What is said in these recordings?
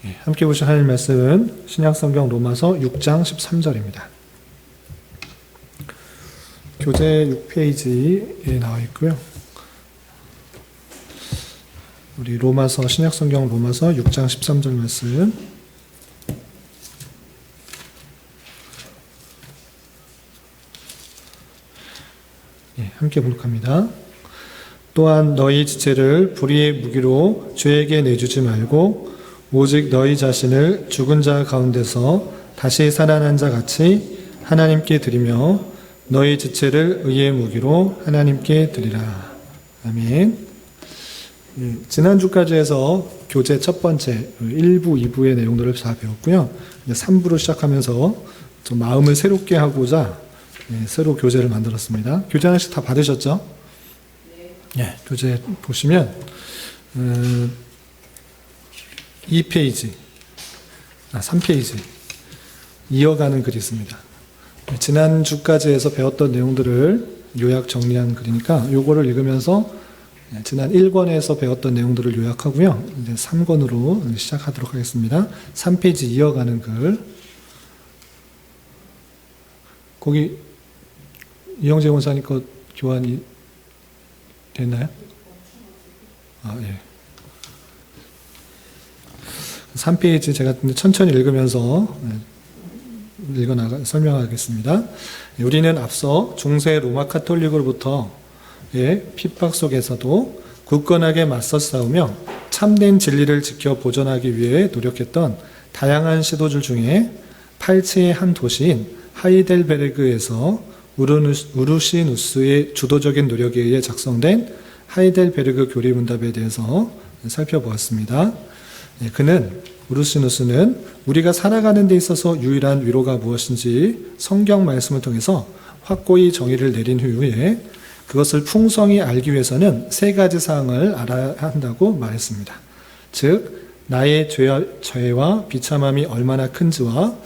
함께 보실 하나님 말씀은 신약성경 로마서 6장 13절입니다. 교재 6페이지에 나와 있고요. 우리 로마서 신약성경 로마서 6장 13절 말씀 함께 봉독합니다. 또한 너희 지체를 불의의 무기로 죄에게 내주지 말고 오직 너희 자신을 죽은 자 가운데서 다시 살아난 자 같이 하나님께 드리며 너희 지체를 의의 무기로 하나님께 드리라. 아멘. 지난주까지 해서 교재 첫 번째 1부, 2부의 내용들을 다 배웠고요. 이제 3부로 시작하면서 좀 마음을 새롭게 하고자 새로 교재를 만들었습니다. 교재 하나씩 다 받으셨죠? 네. 교재 보시면 2페이지, 3페이지 이어가는 글이 있습니다. 지난주까지 해서 배웠던 내용들을 요약 정리한 글이니까 요거를 읽으면서 지난 1권에서 배웠던 내용들을 요약하고요. 이제 3권으로 시작하도록 하겠습니다. 3페이지 이어가는 글. 거기 이영재 원사님 거 교환이 됐나요? 예. 3페이지 제가 천천히 읽으면서 설명하겠습니다. 우리는 앞서 중세 로마 카톨릭으로부터의 핍박 속에서도 굳건하게 맞서 싸우며 참된 진리를 지켜 보존하기 위해 노력했던 다양한 시도들 중에 팔치의 한 도시인 하이델베르그에서 우르시누스의 주도적인 노력에 의해 작성된 하이델베르그 교리문답에 대해서 살펴보았습니다. 그는 우르시누스는 우리가 살아가는 데 있어서 유일한 위로가 무엇인지 성경 말씀을 통해서 확고히 정의를 내린 후에 그것을 풍성히 알기 위해서는 세 가지 사항을 알아야 한다고 말했습니다. 즉, 나의 죄와 비참함이 얼마나 큰지와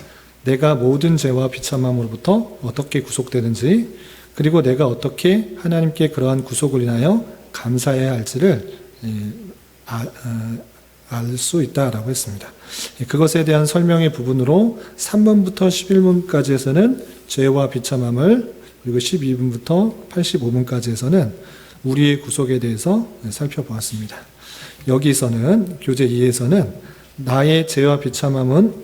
내가 모든 죄와 비참함으로부터 어떻게 구속되는지, 그리고 내가 어떻게 하나님께 그러한 구속을 인하여 감사해야 할지를 알 수 있다라고 했습니다. 그것에 대한 설명의 부분으로 3번부터 11번까지에서는 죄와 비참함을, 그리고 12번부터 85번까지에서는 우리의 구속에 대해서 살펴보았습니다. 여기서는 교재 2에서는 나의 죄와 비참함은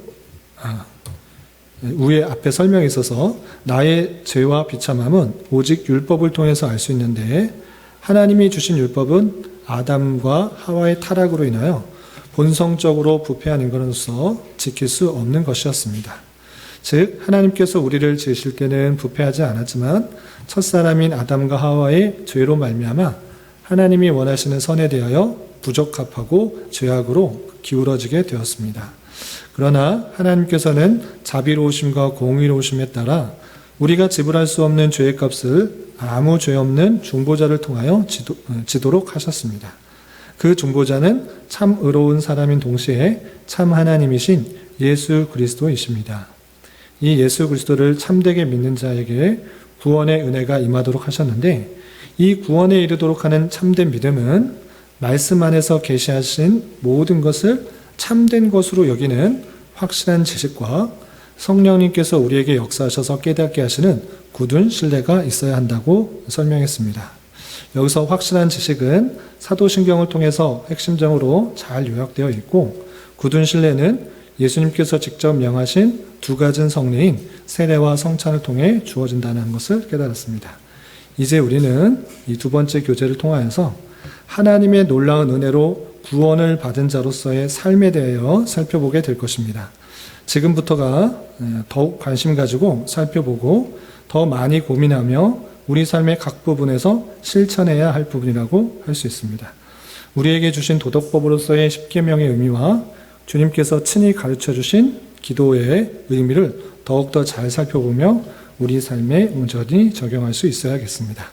위에 앞에 설명에 있어서 나의 죄와 비참함은 오직 율법을 통해서 알 수 있는데 하나님이 주신 율법은 아담과 하와의 타락으로 인하여 본성적으로 부패한 인간으로서 지킬 수 없는 것이었습니다. 즉 하나님께서 우리를 지으실 때는 부패하지 않았지만 첫사람인 아담과 하와의 죄로 말미암아 하나님이 원하시는 선에 대하여 부적합하고 죄악으로 기울어지게 되었습니다. 그러나 하나님께서는 자비로우심과 공의로우심에 따라 우리가 지불할 수 없는 죄의 값을 아무 죄 없는 중보자를 통하여 지도록 하셨습니다. 그 중보자는 참 의로운 사람인 동시에 참 하나님이신 예수 그리스도이십니다. 이 예수 그리스도를 참되게 믿는 자에게 구원의 은혜가 임하도록 하셨는데 이 구원에 이르도록 하는 참된 믿음은 말씀 안에서 계시하신 모든 것을 참된 것으로 여기는 확실한 지식과 성령님께서 우리에게 역사하셔서 깨닫게 하시는 굳은 신뢰가 있어야 한다고 설명했습니다. 여기서 확실한 지식은 사도신경을 통해서 핵심적으로 잘 요약되어 있고 굳은 신뢰는 예수님께서 직접 명하신 두 가진 성례인 세례와 성찬을 통해 주어진다는 것을 깨달았습니다. 이제 우리는 이 두 번째 교제를 통하여서 하나님의 놀라운 은혜로 구원을 받은 자로서의 삶에 대하여 살펴보게 될 것입니다. 지금부터가 더욱 관심 가지고 살펴보고 더 많이 고민하며 우리 삶의 각 부분에서 실천해야 할 부분이라고 할 수 있습니다. 우리에게 주신 도덕법으로서의 십계명의 의미와 주님께서 친히 가르쳐 주신 기도의 의미를 더욱더 잘 살펴보며 우리 삶에 온전히 적용할 수 있어야겠습니다.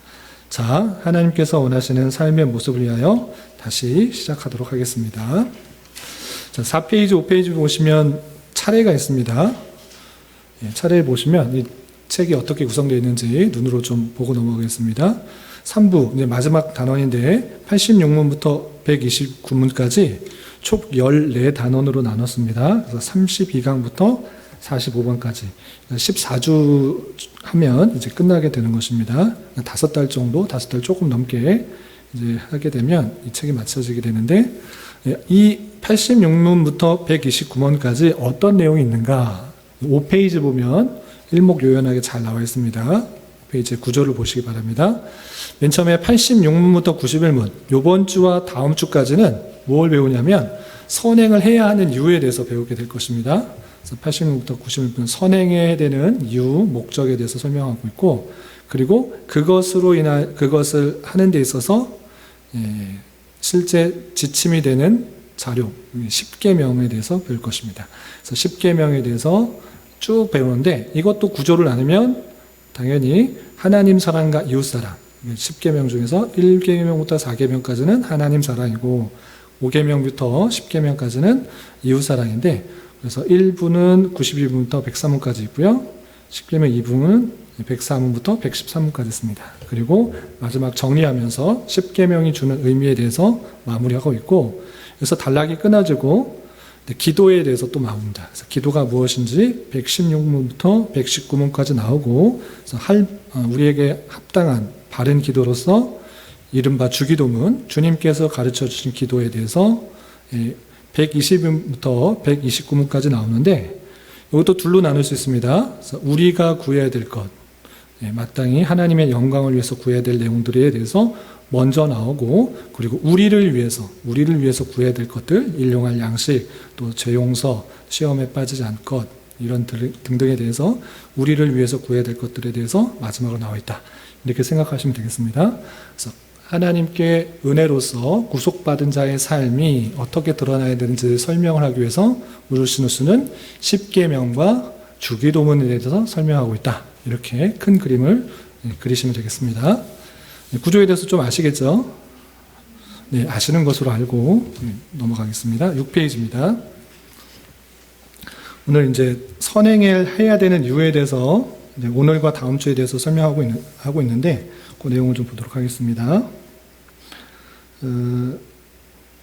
자, 하나님께서 원하시는 삶의 모습을 위하여 다시 시작하도록 하겠습니다. 자, 4페이지, 5페이지 보시면 차례가 있습니다. 차례를 보시면 이 책이 어떻게 구성되어 있는지 눈으로 좀 보고 넘어가겠습니다. 3부, 이제 마지막 단원인데 86문부터 129문까지 총 14단원으로 나눴습니다. 그래서 32강부터 45번까지 14주 하면 이제 끝나게 되는 것입니다. 5달 정도, 5달 조금 넘게 이제 하게 되면 이 책이 마쳐지게 되는데, 이 86문부터 129문까지 어떤 내용이 있는가? 5페이지 보면 일목요연하게 잘 나와 있습니다. 페이지 구조를 보시기 바랍니다. 맨 처음에 86문부터 91문, 이번 주와 다음 주까지는 뭘 배우냐면 선행을 해야 하는 이유에 대해서 배우게 될 것입니다. 그래서 86문부터 91문 선행해야 되는 이유, 목적에 대해서 설명하고 있고, 그리고 그것을 하는 데 있어서 실제 지침이 되는 자료, 10계명에 대해서 배울 것입니다. 그래서 10계명에 대해서 쭉 배우는데, 이것도 구조를 나누면 당연히 하나님 사랑과 이웃 사랑, 10계명 중에서 1계명부터 4계명까지는 하나님 사랑이고 5계명부터 10계명까지는 이웃 사랑인데, 그래서 1부는 92문부터 103문까지 있고요. 10계명 2부는 104문부터 113문까지 있습니다. 그리고 마지막 정리하면서 10계명이 주는 의미에 대해서 마무리하고 있고, 그래서 단락이 끊어지고 기도에 대해서 또 나옵니다. 그래서 기도가 무엇인지 116문부터 119문까지 나오고, 그래서 우리에게 합당한 바른 기도로서 이른바 주기도문, 주님께서 가르쳐 주신 기도에 대해서 120문부터 129문까지 나오는데, 이것도 둘로 나눌 수 있습니다. 그래서 우리가 구해야 될 것, 마땅히 하나님의 영광을 위해서 구해야 될 내용들에 대해서 먼저 나오고, 그리고 우리를 위해서 구해야 될 것들, 일용할 양식, 또 죄 용서, 시험에 빠지지 않을 것, 이런 등등에 대해서 우리를 위해서 구해야 될 것들에 대해서 마지막으로 나와 있다. 이렇게 생각하시면 되겠습니다. 그래서 하나님께 은혜로서 구속받은 자의 삶이 어떻게 드러나야 되는지 설명을 하기 위해서 우르시누스는 10계명과 주기도문에 대해서 설명하고 있다. 이렇게 큰 그림을 그리시면 되겠습니다. 구조에 대해서 좀 아시겠죠? 네, 아시는 것으로 알고 넘어가겠습니다. 6페이지입니다. 오늘 이제 선행을 해야 되는 이유에 대해서 오늘과 다음 주에 대해서 설명하고 있는데, 그 내용을 좀 보도록 하겠습니다.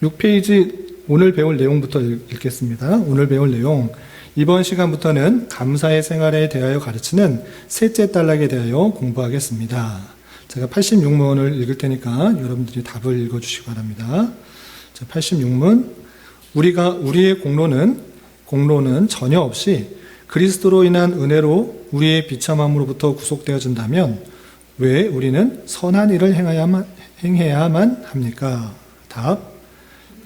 6페이지 오늘 배울 내용부터 읽겠습니다. 오늘 배울 내용, 이번 시간부터는 감사의 생활에 대하여 가르치는 셋째 단락에 대하여 공부하겠습니다. 제가 86문을 읽을 테니까 여러분들이 답을 읽어주시기 바랍니다. 86문, 우리의 공로는 전혀 없이 그리스도로 인한 은혜로 우리의 비참함으로부터 구속되어진다면 왜 우리는 선한 일을 행해야만 합니까? 답,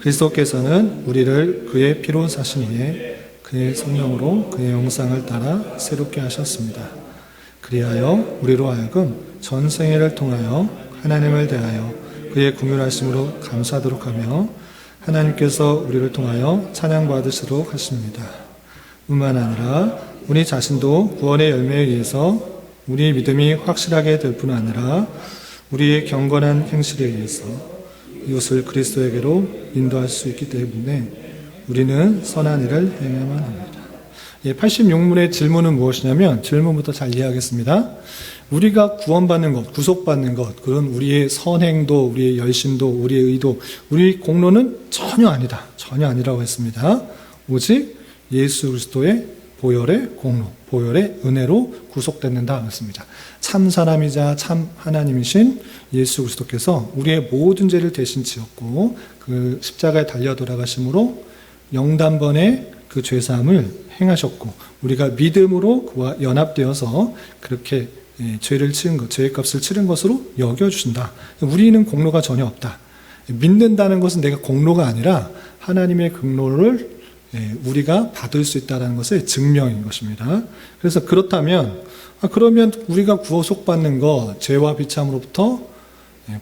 그리스도께서는 우리를 그의 피로 사시니에 그의 성령으로 그의 형상을 따라 새롭게 하셨습니다. 그리하여 우리로 하여금 전생애를 통하여 하나님을 대하여 그의 긍휼하심으로 감사하도록 하며 하나님께서 우리를 통하여 찬양받으시도록 하십니다. 뿐만 아니라 우리 자신도 구원의 열매에 의해서 우리의 믿음이 확실하게 될 뿐 아니라 우리의 경건한 행실에 의해서 이웃을 그리스도에게로 인도할 수 있기 때문에 우리는 선한 일을 행해야만 합니다. 86문의 질문은 무엇이냐면, 질문부터 잘 이해하겠습니다. 우리가 구원받는 것, 구속받는 것, 그런 우리의 선행도, 우리의 열심도, 우리의 의도, 우리의 공로는 전혀 아니다. 전혀 아니라고 했습니다. 오직 예수 그리스도의 보혈의 공로, 보혈의 은혜로 구속됐는다 했습니다. 참 사람이자 참 하나님이신 예수 그리스도께서 우리의 모든 죄를 대신 지었고, 그 십자가에 달려 돌아가심으로 영단번에 그 죄사함을 행하셨고, 우리가 믿음으로 그와 연합되어서 그렇게 죄를 치른 것, 죄의 값을 치른 것으로 여겨주신다. 우리는 공로가 전혀 없다. 믿는다는 것은 내가 공로가 아니라 하나님의 공로를 우리가 받을 수 있다는 것의 증명인 것입니다. 그래서 그렇다면, 그러면 우리가 구속받는 것, 죄와 비참으로부터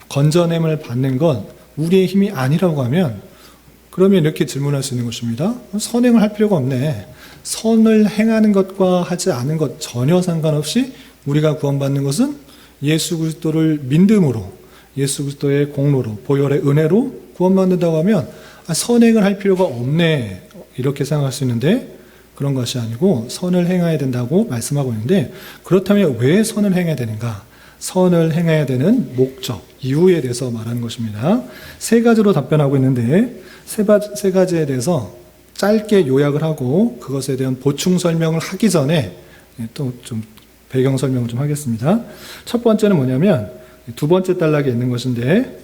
건져냄을 받는 건 우리의 힘이 아니라고 하면, 그러면 이렇게 질문할 수 있는 것입니다. 선행을 할 필요가 없네. 선을 행하는 것과 하지 않은 것 전혀 상관없이 우리가 구원받는 것은 예수 그리스도를 믿음으로, 예수 그리스도의 공로로, 보혈의 은혜로 구원받는다고 하면 선행을 할 필요가 없네, 이렇게 생각할 수 있는데, 그런 것이 아니고 선을 행해야 된다고 말씀하고 있는데, 그렇다면 왜 선을 행해야 되는가? 선을 행해야 되는 목적, 이유에 대해서 말하는 것입니다. 세 가지로 답변하고 있는데, 세 가지에 대해서 짧게 요약을 하고 그것에 대한 보충 설명을 하기 전에 또 좀 배경 설명을 좀 하겠습니다. 첫 번째는 뭐냐면 두 번째 단락에 있는 것인데,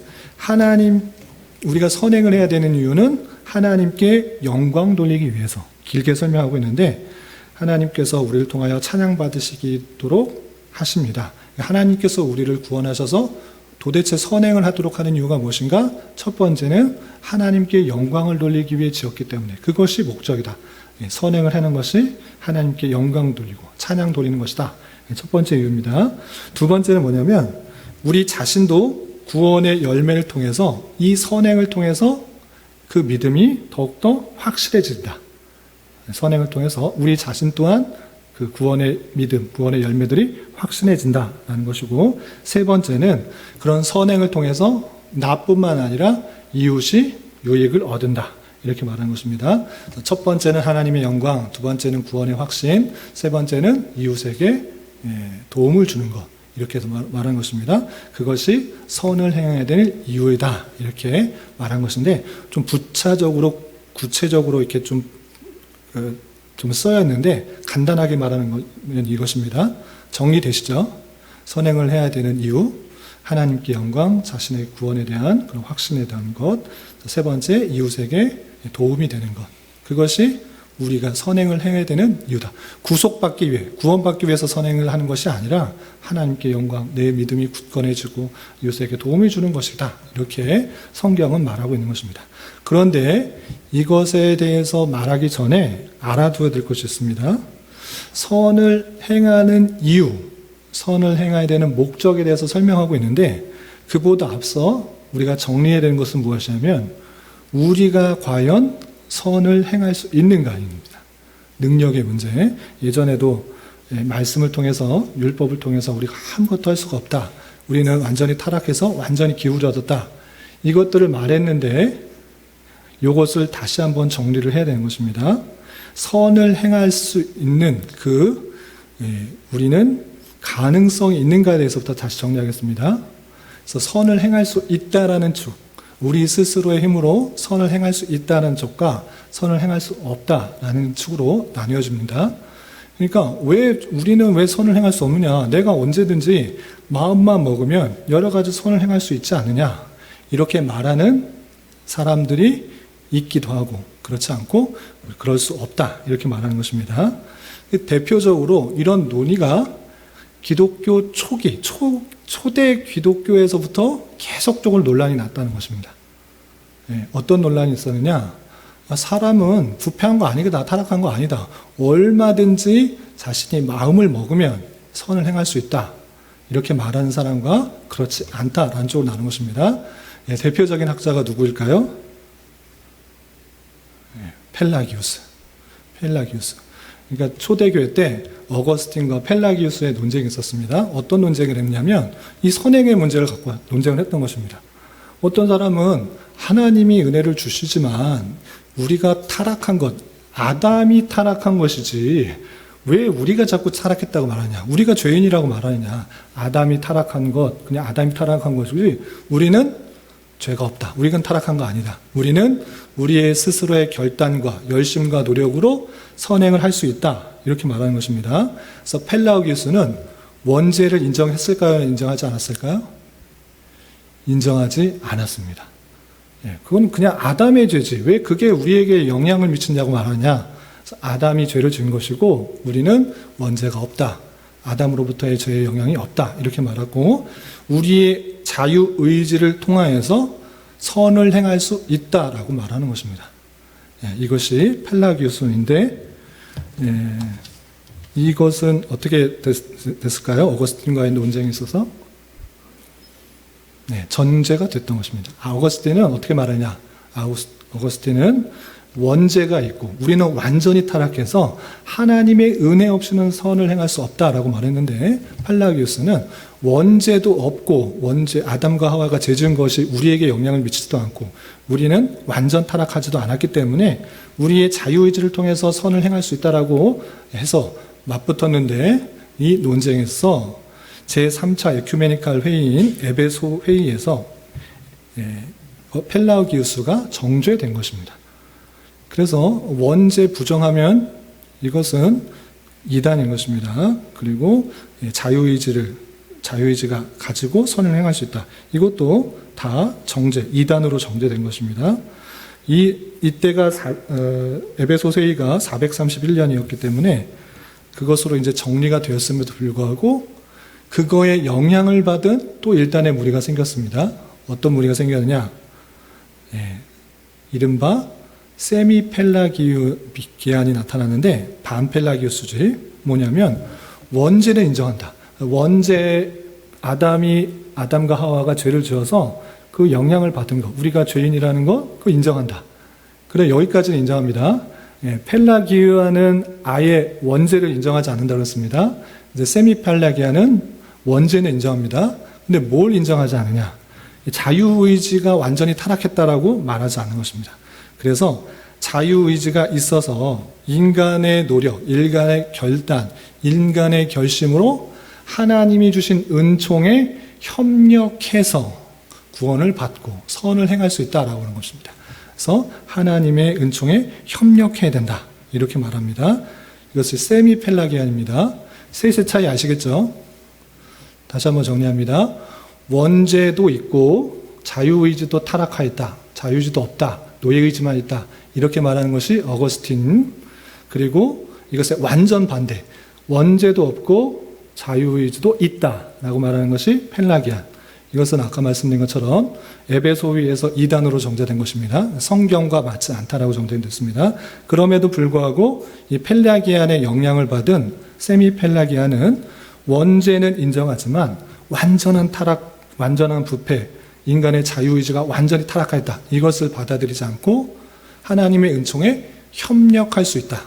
우리가 선행을 해야 되는 이유는 하나님께 영광 돌리기 위해서, 길게 설명하고 있는데, 하나님께서 우리를 통하여 찬양받으시도록 하십니다. 하나님께서 우리를 구원하셔서 도대체 선행을 하도록 하는 이유가 무엇인가? 첫 번째는 하나님께 영광을 돌리기 위해 지었기 때문에 그것이 목적이다. 선행을 하는 것이 하나님께 영광 돌리고 찬양 돌리는 것이다. 첫 번째 이유입니다. 두 번째는 뭐냐면 우리 자신도 구원의 열매를 통해서, 이 선행을 통해서 그 믿음이 더욱더 확실해진다. 선행을 통해서 우리 자신 또한 그 구원의 믿음, 구원의 열매들이 확신해진다라는 것이고, 세 번째는 그런 선행을 통해서 나뿐만 아니라 이웃이 유익을 얻는다. 이렇게 말하는 것입니다. 첫 번째는 하나님의 영광, 두 번째는 구원의 확신, 세 번째는 이웃에게 도움을 주는 것. 이렇게 해서 말한 것입니다. 그것이 선을 행해야 될 이유이다. 이렇게 말한 것인데, 좀 부차적으로, 구체적으로 이렇게 좀 써야 했는데, 간단하게 말하는 건 이것입니다. 정리되시죠? 선행을 해야 되는 이유, 하나님께 영광, 자신의 구원에 대한 그런 확신에 대한 것, 세 번째, 이웃에게 도움이 되는 것. 그것이 우리가 선행을 해야 되는 이유다. 구속받기 위해, 구원받기 위해서 선행을 하는 것이 아니라 하나님께 영광, 내 믿음이 굳건해지고 이웃에게 도움이 주는 것이다. 이렇게 성경은 말하고 있는 것입니다. 그런데 이것에 대해서 말하기 전에 알아두어야 될 것이 있습니다. 선을 행하는 이유, 선을 행해야 되는 목적에 대해서 설명하고 있는데, 그보다 앞서 우리가 정리해야 되는 것은 무엇이냐면 우리가 과연 선을 행할 수 있는가입니다. 능력의 문제. 예전에도 말씀을 통해서, 율법을 통해서 우리가 아무것도 할 수가 없다. 우리는 완전히 타락해서 완전히 기울어졌다. 이것들을 말했는데 이것을 다시 한번 정리를 해야 되는 것입니다. 선을 행할 수 있는 우리는 가능성이 있는가에 대해서부터 다시 정리하겠습니다. 그래서 선을 행할 수 있다라는 축, 우리 스스로의 힘으로 선을 행할 수 있다는 쪽과 선을 행할 수 없다라는 축으로 나뉘어집니다. 그러니까 우리는 왜 선을 행할 수 없느냐? 내가 언제든지 마음만 먹으면 여러 가지 선을 행할 수 있지 않느냐? 이렇게 말하는 사람들이 있기도 하고, 그렇지 않고 그럴 수 없다. 이렇게 말하는 것입니다. 대표적으로 이런 논의가 기독교 초대 기독교에서부터 계속적으로 논란이 났다는 것입니다. 어떤 논란이 있었느냐? 사람은 부패한 거 아니다, 타락한 거 아니다. 얼마든지 자신이 마음을 먹으면 선을 행할 수 있다. 이렇게 말하는 사람과 그렇지 않다라는 쪽으로 나눈 것입니다. 대표적인 학자가 누구일까요? 펠라기우스. 그러니까 초대교회 때 어거스틴과 펠라기우스의 논쟁이 있었습니다. 어떤 논쟁을 했냐면 이 선행의 문제를 갖고 논쟁을 했던 것입니다. 어떤 사람은 하나님이 은혜를 주시지만 우리가 타락한 것, 아담이 타락한 것이지 왜 우리가 자꾸 타락했다고 말하냐? 우리가 죄인이라고 말하느냐? 아담이 타락한 것, 그냥 아담이 타락한 것이지 우리는 죄가 없다. 우리는 타락한 거 아니다. 우리는 우리의 스스로의 결단과 열심과 노력으로 선행을 할 수 있다. 이렇게 말하는 것입니다. 그래서 펠라기우스는 원죄를 인정했을까요? 인정하지 않았을까요? 인정하지 않았습니다. 그건 그냥 아담의 죄지. 왜 그게 우리에게 영향을 미친다고 말하냐? 아담이 죄를 지은 것이고 우리는 원죄가 없다. 아담으로부터의 죄의 영향이 없다. 이렇게 말하고 우리의 자유의지를 통하여서 선을 행할 수 있다라고 말하는 것입니다. 이것이 펠라기우스인데 이것은 어떻게 됐을까요? 어거스틴과의 논쟁이 있어서 전제가 됐던 것입니다. 어거스틴은 어떻게 말하냐? 어거스틴은 원죄가 있고 우리는 완전히 타락해서 하나님의 은혜 없이는 선을 행할 수 없다라고 말했는데, 펠라기우스는 원죄도 없고 아담과 하와가 죄 지은 것이 우리에게 영향을 미치지도 않고 우리는 완전 타락하지도 않았기 때문에 우리의 자유의지를 통해서 선을 행할 수 있다라고 해서 맞붙었는데, 이 제3차 에큐메니칼 회의인 에베소 회의에서 펠라기우스가 정죄된 것입니다. 그래서 원죄 부정하면 이것은 이단인 것입니다. 그리고 자유의지가 가지고 선을 행할 수 있다. 이것도 다 이단으로 정죄된 것입니다. 이때가 에베소서 회의가 431년이었기 때문에 그것으로 이제 정리가 되었음에도 불구하고 그거에 영향을 받은 또 일단의 무리가 생겼습니다. 어떤 무리가 생겼느냐? 이른바 세미펠라기안이 나타나는데 반펠라기우스주의 뭐냐면 원죄는 인정한다. 아담과 하와가 죄를 지어서 그 영향을 받은 것, 우리가 죄인이라는 것, 그거 인정한다. 그래, 여기까지는 인정합니다. 펠라기안은 아예 원죄를 인정하지 않는다고 했습니다. 이제 세미펠라기안은 원죄는 인정합니다. 근데 뭘 인정하지 않느냐? 자유의지가 완전히 타락했다라고 말하지 않는 것입니다. 그래서 자유의지가 있어서 인간의 노력, 인간의 결단, 인간의 결심으로 하나님이 주신 은총에 협력해서 구원을 받고 선을 행할 수 있다라고 하는 것입니다. 그래서 하나님의 은총에 협력해야 된다. 이렇게 말합니다. 이것이 세미펠라기안입니다. 셋의 차이 아시겠죠? 다시 한번 정리합니다. 원죄도 있고 자유의지도 타락하였다. 자유의지도 없다. 노예의지만 있다. 이렇게 말하는 것이 어거스틴. 그리고 이것의 완전 반대. 원죄도 없고 자유의지도 있다라고 말하는 것이 펠라기안. 이것은 아까 말씀드린 것처럼 에베소위에서 이단으로 정죄된 것입니다. 성경과 맞지 않다라고 정죄됐습니다. 그럼에도 불구하고 이 펠라기안의 영향을 받은 세미펠라기안은 원죄는 인정하지만 완전한 타락, 완전한 부패, 인간의 자유의지가 완전히 타락하였다. 이것을 받아들이지 않고 하나님의 은총에 협력할 수 있다.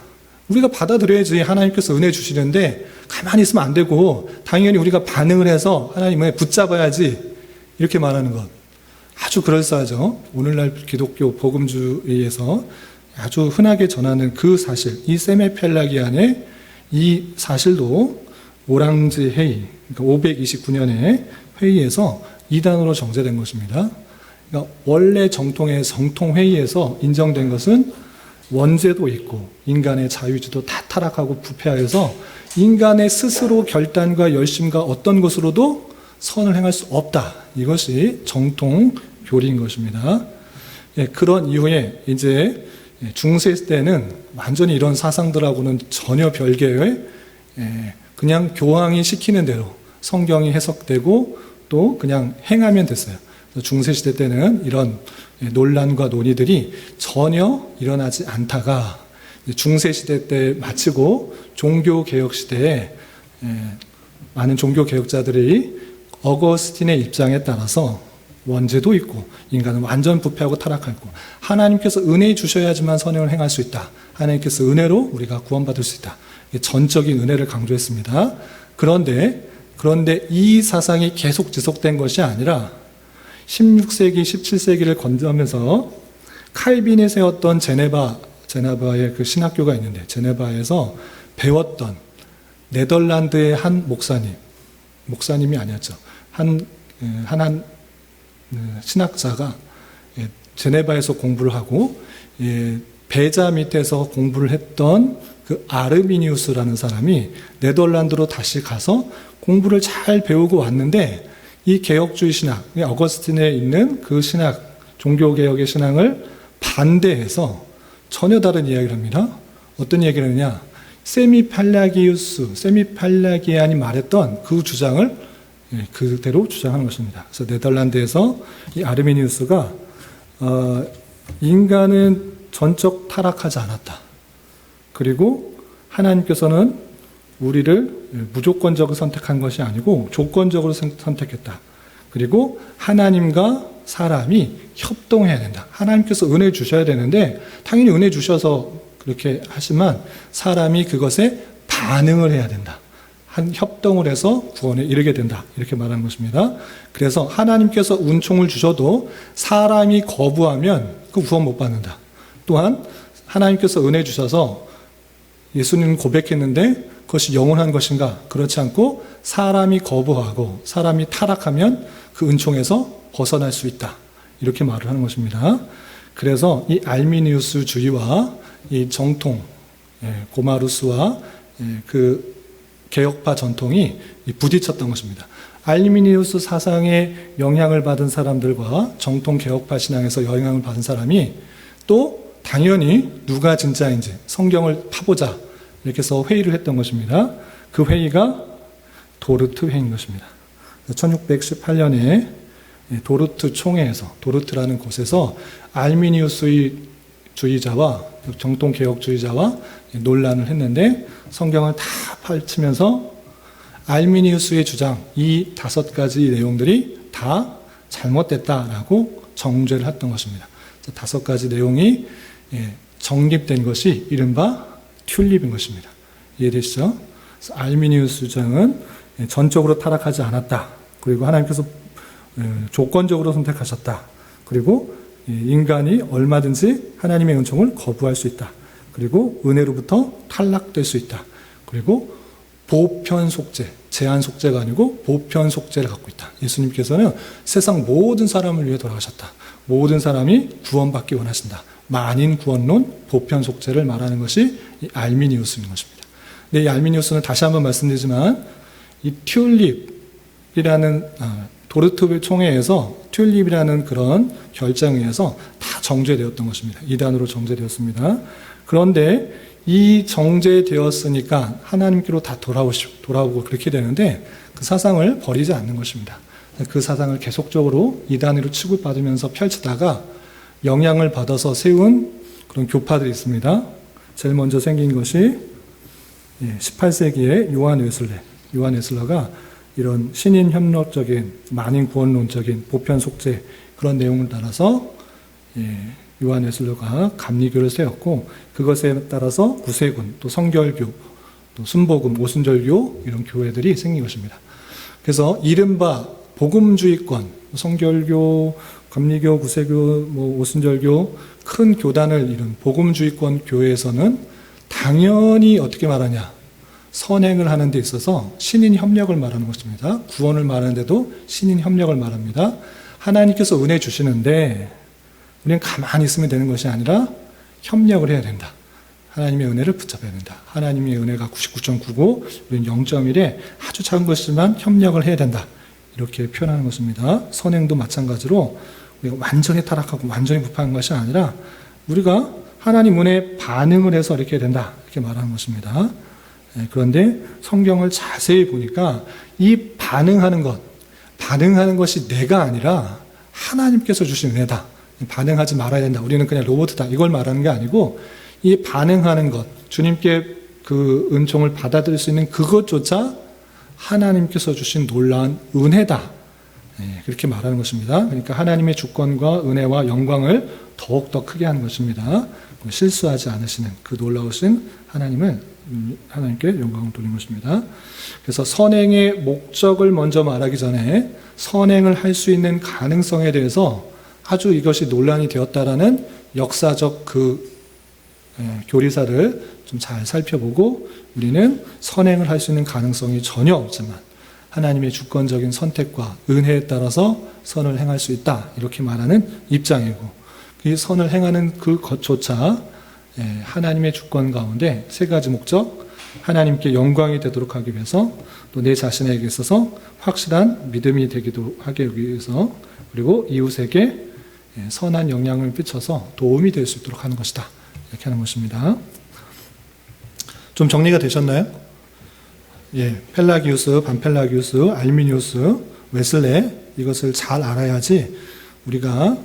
우리가 받아들여야지 하나님께서 은혜 주시는데 가만히 있으면 안 되고 당연히 우리가 반응을 해서 하나님을 붙잡아야지 이렇게 말하는 것. 아주 그럴싸하죠. 오늘날 기독교 복음주의에서 아주 흔하게 전하는 그 사실, 이 세미펠라기안의 이 사실도 오랑지 회의, 그러니까 529년의 회의에서 이단으로 정죄된 것입니다. 그러니까 원래 정통회의에서 인정된 것은 원죄도 있고 인간의 자유의지도 다 타락하고 부패하여서 인간의 스스로 결단과 열심과 어떤 것으로도 선을 행할 수 없다. 이것이 정통 교리인 것입니다. 그런 이후에 이제 중세 때는 완전히 이런 사상들하고는 전혀 별개의 그냥 교황이 시키는 대로 성경이 해석되고 또 그냥 행하면 됐어요. 중세 시대 때는 이런 논란과 논의들이 전혀 일어나지 않다가 중세 시대 때 마치고 종교 개혁 시대에 많은 종교 개혁자들이 어거스틴의 입장에 따라서 원죄도 있고 인간은 완전 부패하고 타락하고 하나님께서 은혜 주셔야지만 선행을 행할 수 있다. 하나님께서 은혜로 우리가 구원받을 수 있다. 전적인 은혜를 강조했습니다. 그런데 이 사상이 계속 지속된 것이 아니라 16세기, 17세기를 건너면서 칼빈이 세웠던 제네바의 그 신학교가 있는데 제네바에서 배웠던 네덜란드의 한 목사님이 아니었죠. 한 신학자가 제네바에서 공부를 하고 배자 밑에서 공부를 했던 그 아르미니우스라는 사람이 네덜란드로 다시 가서 공부를 잘 배우고 왔는데 이 개혁주의 신학, 어거스틴에 있는 그 신학, 종교개혁의 신앙을 반대해서 전혀 다른 이야기를 합니다. 어떤 얘기를 하느냐? 세미펠라기안이 말했던 그 주장을 그대로 주장하는 것입니다. 그래서 네덜란드에서 이 아르미니우스가 인간은 전적 타락하지 않았다. 그리고 하나님께서는 우리를 무조건적으로 선택한 것이 아니고 조건적으로 선택했다. 그리고 하나님과 사람이 협동해야 된다. 하나님께서 은혜 주셔야 되는데 당연히 은혜 주셔서 그렇게 하지만 사람이 그것에 반응을 해야 된다. 협동을 해서 구원에 이르게 된다. 이렇게 말하는 것입니다. 그래서 하나님께서 은총을 주셔도 사람이 거부하면 그 구원 못 받는다. 또한 하나님께서 은혜 주셔서 예수님 고백했는데 그것이 영원한 것인가? 그렇지 않고 사람이 거부하고 사람이 타락하면 그 은총에서 벗어날 수 있다. 이렇게 말을 하는 것입니다. 그래서 이 알미니우스주의와 이 정통 고마루스와 그 개혁파 전통이 부딪혔던 것입니다. 알미니우스 사상에 영향을 받은 사람들과 정통 개혁파 신앙에서 영향을 받은 사람이 또 당연히 누가 진짜인지 성경을 파보자 이렇게 해서 회의를 했던 것입니다. 그 회의가 도르트 회의인 것입니다. 1618년에 도르트 총회에서, 도르트라는 곳에서 알미니우스의 주의자와 정통 개혁주의자와 논란을 했는데 성경을 다 펼치면서 알미니우스의 주장 이 5가지 내용들이 다 잘못됐다라고 정죄를 했던 것입니다. 5가지 내용이 정립된 것이 이른바 튤립인 것입니다. 이해되시죠? 알미니우스 주장은 전적으로 타락하지 않았다. 그리고 하나님께서 조건적으로 선택하셨다. 그리고 인간이 얼마든지 하나님의 은총을 거부할 수 있다. 그리고 은혜로부터 탈락될 수 있다. 그리고 보편 속죄, 제한 속죄가 아니고 보편 속죄를 갖고 있다. 예수님께서는 세상 모든 사람을 위해 돌아가셨다. 모든 사람이 구원받기 원하신다. 만인 구원론, 보편 속죄를 말하는 것이 이 알미니우스인 것입니다. 근데 이 알미니우스는 다시 한번 말씀드리지만 이 튤립이라는 도르트 총회에서 튤립이라는 그런 결정에 의해서 다 정죄되었던 것입니다. 이단으로 정죄되었습니다. 그런데 이 정죄되었으니까 하나님께로 다 돌아오고 그렇게 되는데 그 사상을 버리지 않는 것입니다. 그 사상을 계속적으로 이단으로 취급받으면서 펼치다가 영향을 받아서 세운 그런 교파들이 있습니다. 제일 먼저 생긴 것이 18세기의 요한 웨슬러가 이런 신인 협력적인 만인 구원론적인 보편 속죄 그런 내용을 따라서 요한 웨슬러가 감리교를 세웠고 그것에 따라서 구세군 또 성결교 또 순복음 오순절교 이런 교회들이 생긴 것입니다. 그래서 이른바 복음주의권 성결교 감리교 구세교 오순절교 큰 교단을 이룬 복음주의권 교회에서는 당연히 어떻게 말하냐 선행을 하는 데 있어서 신인 협력을 말하는 것입니다. 구원을 말하는데도 신인 협력을 말합니다. 하나님께서 은혜 주시는데 우리는 가만히 있으면 되는 것이 아니라 협력을 해야 된다. 하나님의 은혜를 붙잡아야 된다. 하나님의 은혜가 99.99, 우리는 0.1에 아주 작은 것이지만 협력을 해야 된다. 이렇게 표현하는 것입니다. 선행도 마찬가지로 우리가 완전히 타락하고 완전히 부패한 것이 아니라 우리가 하나님 은혜에 반응을 해서 이렇게 해야 된다. 이렇게 말하는 것입니다. 그런데 성경을 자세히 보니까 이 반응하는 것이 내가 아니라 하나님께서 주신 은혜다. 반응하지 말아야 된다. 우리는 그냥 로봇이다. 이걸 말하는 게 아니고 이 반응하는 것, 주님께 그 은총을 받아들일 수 있는 그것조차 하나님께서 주신 놀라운 은혜다. 그렇게 말하는 것입니다. 그러니까 하나님의 주권과 은혜와 영광을 더욱더 크게 하는 것입니다. 실수하지 않으시는 그 놀라우신 하나님께 영광을 돌리는 것입니다. 그래서 선행의 목적을 먼저 말하기 전에 선행을 할 수 있는 가능성에 대해서 아주 이것이 논란이 되었다라는 역사적 그 교리사를 좀 잘 살펴보고 우리는 선행을 할 수 있는 가능성이 전혀 없지만 하나님의 주권적인 선택과 은혜에 따라서 선을 행할 수 있다 이렇게 말하는 입장이고 이 선을 행하는 그것조차 하나님의 주권 가운데 3가지 목적 하나님께 영광이 되도록 하기 위해서 또 내 자신에게 있어서 확실한 믿음이 되기도 하기 위해서 그리고 이웃에게 선한 영향을 끼쳐서 도움이 될 수 있도록 하는 것이다. 이렇게 하는 것입니다. 좀 정리가 되셨나요? 펠라기우스, 반펠라기우스, 알미니우스, 웨슬레 이것을 잘 알아야지 우리가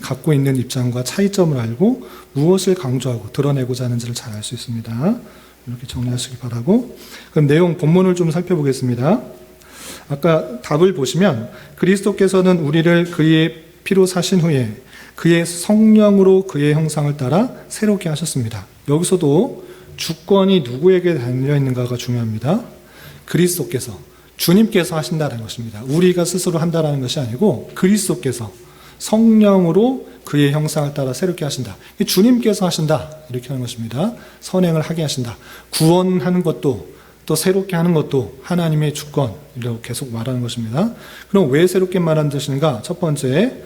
갖고 있는 입장과 차이점을 알고 무엇을 강조하고 드러내고자 하는지를 잘 알 수 있습니다. 이렇게 정리하시기 바라고 그럼 내용 본문을 좀 살펴보겠습니다. 아까 답을 보시면 그리스도께서는 우리를 그의 피로 사신 후에 그의 성령으로 그의 형상을 따라 새롭게 하셨습니다. 여기서도 주권이 누구에게 달려있는가가 중요합니다. 그리스도께서 주님께서 하신다는 것입니다. 우리가 스스로 한다는 것이 아니고 그리스도께서 성령으로 그의 형상을 따라 새롭게 하신다. 주님께서 하신다. 이렇게 하는 것입니다. 선행을 하게 하신다. 구원하는 것도 또 새롭게 하는 것도 하나님의 주권이라고 계속 말하는 것입니다. 그럼 왜 새롭게 말하는 것인가? 첫 번째,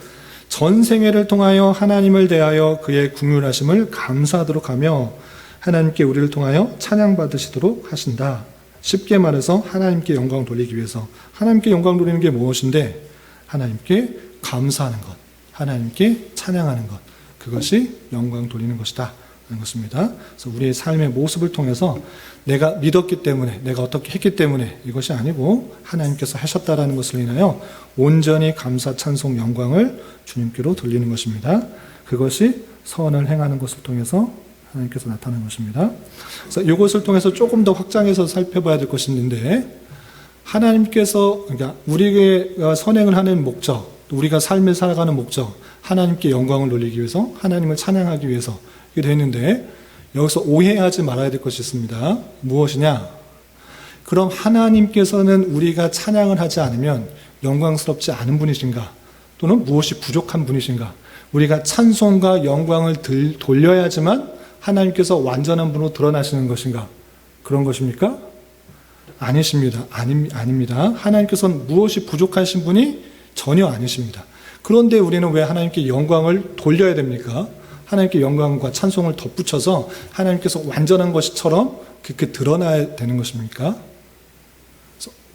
전 생애를 통하여 하나님을 대하여 그의 긍휼하심을 감사하도록 하며 하나님께 우리를 통하여 찬양받으시도록 하신다. 쉽게 말해서 하나님께 영광 돌리기 위해서. 하나님께 영광 돌리는 게 무엇인데? 하나님께 감사하는 것, 하나님께 찬양하는 것, 그것이 영광 돌리는 것이다 하는 것입니다. 그래서 우리의 삶의 모습을 통해서 내가 믿었기 때문에, 내가 어떻게 했기 때문에 이것이 아니고 하나님께서 하셨다라는 것을 인하여 온전히 감사, 찬송, 영광을 주님께로 돌리는 것입니다. 그것이 선을 행하는 것을 통해서 하나님께서 나타나는 것입니다. 그래서 이것을 통해서 조금 더 확장해서 살펴봐야 될 것이 있는데, 하나님께서, 그러니까 우리가 선행을 하는 목적, 우리가 삶을 살아가는 목적, 하나님께 영광을 돌리기 위해서, 하나님을 찬양하기 위해서 이게 되어 있는데, 여기서 오해하지 말아야 될 것이 있습니다. 무엇이냐? 그럼 하나님께서는 우리가 찬양을 하지 않으면 영광스럽지 않은 분이신가? 또는 무엇이 부족한 분이신가? 우리가 찬송과 영광을 돌려야지만 하나님께서 완전한 분으로 드러나시는 것인가? 그런 것입니까? 아니십니다. 아닙니다. 하나님께서는 무엇이 부족하신 분이 전혀 아니십니다. 그런데 우리는 왜 하나님께 영광을 돌려야 됩니까? 하나님께 영광과 찬송을 덧붙여서 하나님께서 완전한 것처럼 그렇게 드러나야 되는 것입니까?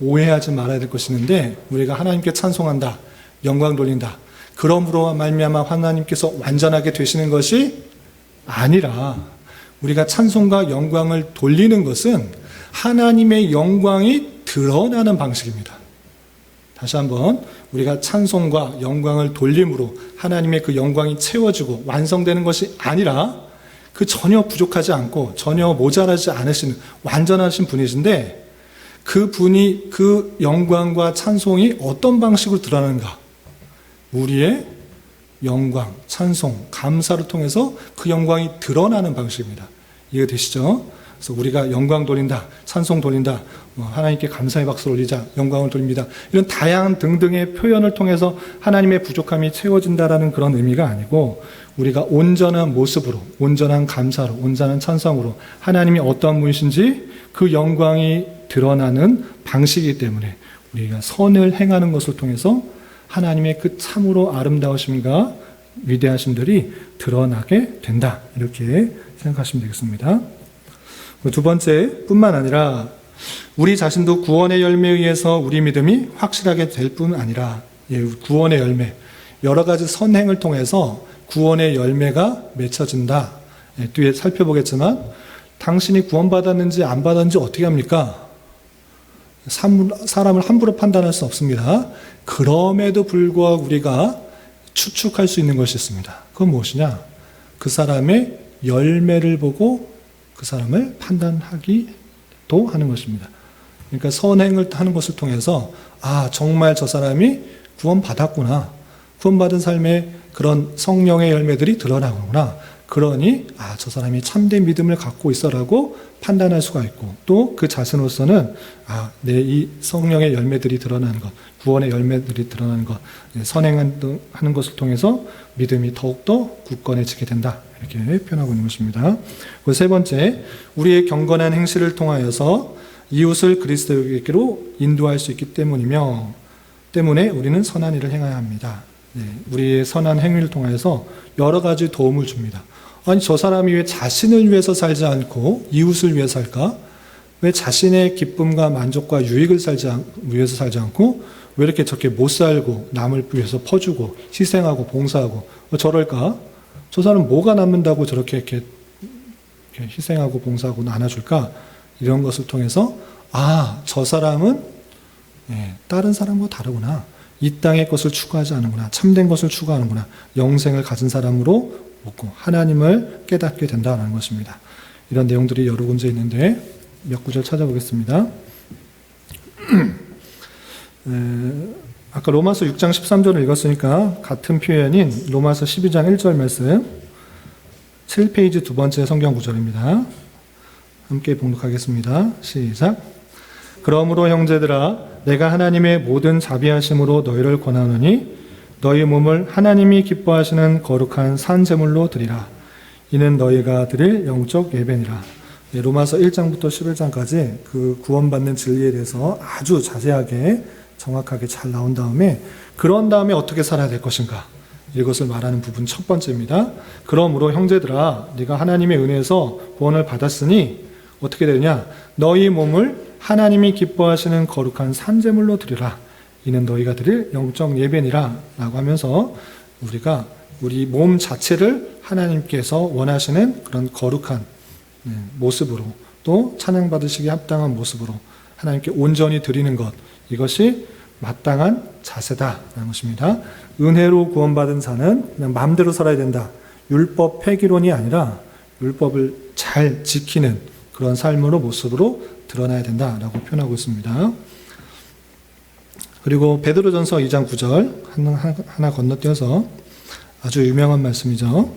오해하지 말아야 될 것이 있는데, 우리가 하나님께 찬송한다, 영광 돌린다, 그러므로 말미암아 하나님께서 완전하게 되시는 것이 아니라, 우리가 찬송과 영광을 돌리는 것은 하나님의 영광이 드러나는 방식입니다. 다시 한번, 우리가 찬송과 영광을 돌림으로 하나님의 그 영광이 채워지고 완성되는 것이 아니라, 그 전혀 부족하지 않고 전혀 모자라지 않으신 완전하신 분이신데, 그 분이, 그 영광과 찬송이 어떤 방식으로 드러나는가? 우리의 영광, 찬송, 감사를 통해서 그 영광이 드러나는 방식입니다. 이해되시죠? 그래서 우리가 영광 돌린다, 찬송 돌린다, 하나님께 감사의 박수를 올리자, 영광을 돌립니다, 이런 다양한 등등의 표현을 통해서 하나님의 부족함이 채워진다라는 그런 의미가 아니고, 우리가 온전한 모습으로, 온전한 감사로, 온전한 찬송으로 하나님이 어떠한 분이신지 그 영광이 드러나는 방식이기 때문에 우리가 선을 행하는 것을 통해서 하나님의 그 참으로 아름다우심과 위대하심들이 드러나게 된다, 이렇게 생각하시면 되겠습니다. 두 번째, 뿐만 아니라 우리 자신도 구원의 열매에 의해서 우리 믿음이 확실하게 될 뿐 아니라, 구원의 열매, 여러 가지 선행을 통해서 구원의 열매가 맺혀진다. 뒤에 살펴보겠지만, 당신이 구원받았는지 안 받았는지 어떻게 합니까? 사람을 함부로 판단할 수 없습니다. 그럼에도 불구하고 우리가 추측할 수 있는 것이 있습니다. 그건 무엇이냐? 그 사람의 열매를 보고 그 사람을 판단하기도 하는 것입니다. 그러니까 선행을 하는 것을 통해서, 아, 정말 저 사람이 구원받았구나, 구원받은 삶에 그런 성령의 열매들이 드러나구나, 그러니 저 사람이 참된 믿음을 갖고 있어라고 판단할 수가 있고, 또 그 자신으로서는 내 이 성령의 열매들이 드러나는 것, 구원의 열매들이 드러나는 것, 선행하는 것을 통해서 믿음이 더욱더 굳건해지게 된다, 이렇게 표현하고 있는 것입니다. 그리고 세 번째, 우리의 경건한 행실을 통하여서 이웃을 그리스도에게로 인도할 수 있기 때문에 우리는 선한 일을 행해야 합니다. 우리의 선한 행위를 통해서 여러 가지 도움을 줍니다. 아니, 저 사람이 왜 자신을 위해서 살지 않고 이웃을 위해서 살까? 왜 자신의 기쁨과 만족과 유익을 위해서 살지 않고 왜 이렇게 저렇게 못 살고 남을 위해서 퍼주고 희생하고 봉사하고 저럴까? 저 사람 뭐가 남는다고 저렇게 이렇게 희생하고 봉사하고 나눠줄까? 이런 것을 통해서 저 사람은 다른 사람과 다르구나, 이 땅의 것을 추구하지 않는구나, 참된 것을 추구하는구나, 영생을 가진 사람으로 묻고 하나님을 깨닫게 된다는 것입니다. 이런 내용들이 여러 군데 있는데 몇 구절 찾아보겠습니다. 아까 로마서 6장 13절을 읽었으니까 같은 표현인 로마서 12장 1절 말씀, 7페이지 두 번째 성경 구절입니다. 함께 봉독하겠습니다. 시작. 그러므로 형제들아, 내가 하나님의 모든 자비하심으로 너희를 권하노니 너희 몸을 하나님이 기뻐하시는 거룩한 산 제물로 드리라. 이는 너희가 드릴 영적 예배니라. 로마서 1장부터 11장까지 그 구원받는 진리에 대해서 아주 자세하게 정확하게 잘 나온 다음에, 그런 다음에 어떻게 살아야 될 것인가, 이것을 말하는 부분 첫 번째입니다. 그러므로 형제들아 네가 하나님의 은혜에서 구원을 받았으니 어떻게 되느냐? 너희 몸을 하나님이 기뻐하시는 거룩한 산제물로 드리라. 이는 너희가 드릴 영적 예배니라 라고 하면서 우리가 우리 몸 자체를 하나님께서 원하시는 그런 거룩한 모습으로 또 찬양받으시기에 합당한 모습으로 하나님께 온전히 드리는 것, 이것이 마땅한 자세다라는 것입니다. 은혜로 구원받은 자는 그냥 마음대로 살아야 된다. 율법 폐기론이 아니라 율법을 잘 지키는 그런 삶으로 모습으로 드러나야 된다라고 표현하고 있습니다. 그리고 베드로전서 2장 9절 하나 건너뛰어서 아주 유명한 말씀이죠.